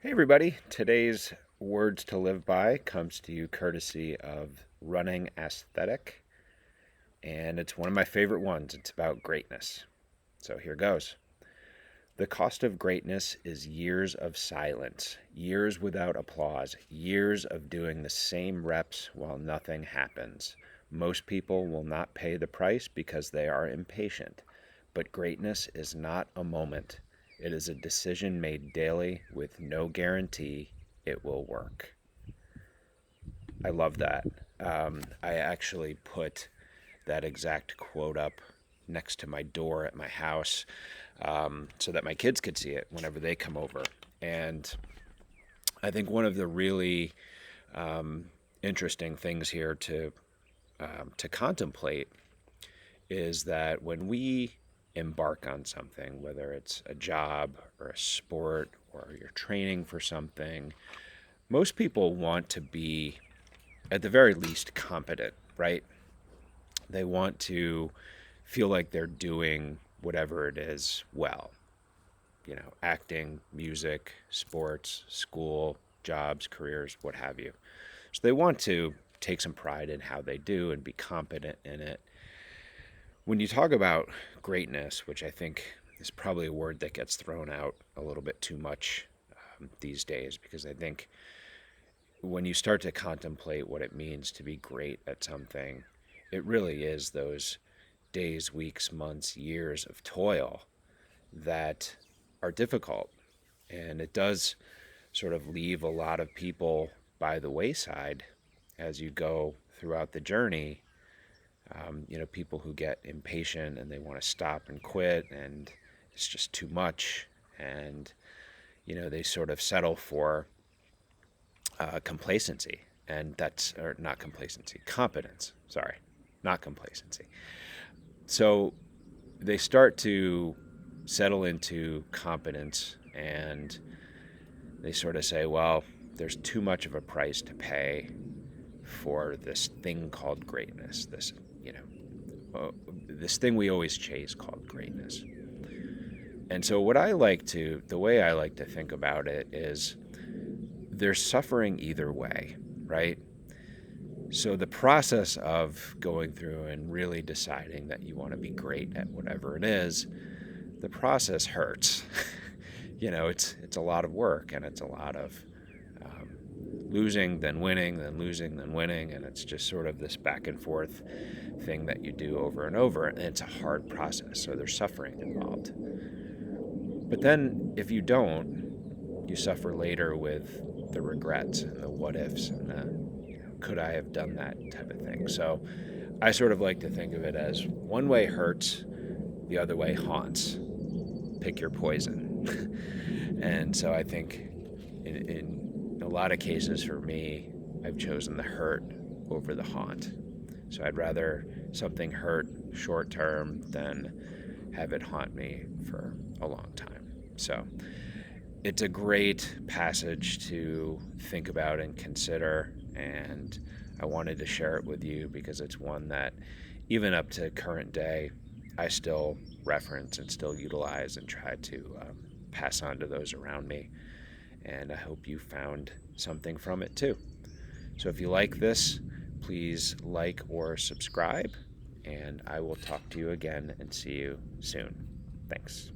Hey everybody, today's words to live by comes to you courtesy of Running Aesthetic, and it's one of my favorite ones. It's about greatness. So here goes. The cost of greatness is years of silence, years without applause, years of doing the same reps while nothing happens. Most people will not pay the price because they are impatient, but greatness is not a moment. It is a decision made daily with no guarantee it will work. I love that. I actually put that exact quote up next to my door at my house so that my kids could see it whenever they come over. And I think one of the really interesting things here to contemplate is that when we embark on something, whether it's a job or a sport or you're training for something, most people want to be, at the very least, competent, right? They want to feel like they're doing whatever it is well. Acting, music, sports, school, jobs, careers, what have you. So they want to take some pride in how they do and be competent in it. When you talk about greatness, which I think is probably a word that gets thrown out a little bit too much these days, because I think when you start to contemplate what it means to be great at something, it really is those days, weeks, months, years of toil that are difficult. And it does sort of leave a lot of people by the wayside as you go throughout the journey. People who get impatient and they want to stop and quit, and it's just too much. And, they sort of settle for complacency. And or not complacency, competence. Sorry, not complacency. So they start to settle into competence, and they sort of say, well, there's too much of a price to pay for this thing called greatness, this thing we always chase called greatness. And so the way I like to think about it is there's suffering either way, right? So the process of going through and really deciding that you want to be great at whatever it is, the process hurts. It's a lot of work, and it's a lot of losing, then winning, then losing, then winning, and it's just sort of this back and forth thing that you do over and over, and it's a hard process, so there's suffering involved. But then if you don't, you suffer later with the regrets and the what ifs and the could I have done that type of thing. So I sort of like to think of it as one way hurts, the other way haunts. Pick your poison. And so I think in a lot of cases for me, I've chosen the hurt over the haunt. So I'd rather something hurt short term than have it haunt me for a long time. So it's a great passage to think about and consider, and I wanted to share it with you because it's one that even up to current day I still reference and still utilize and try to pass on to those around me. And I hope you found something from it too. So if you like this, please like or subscribe, and I will talk to you again and see you soon. Thanks.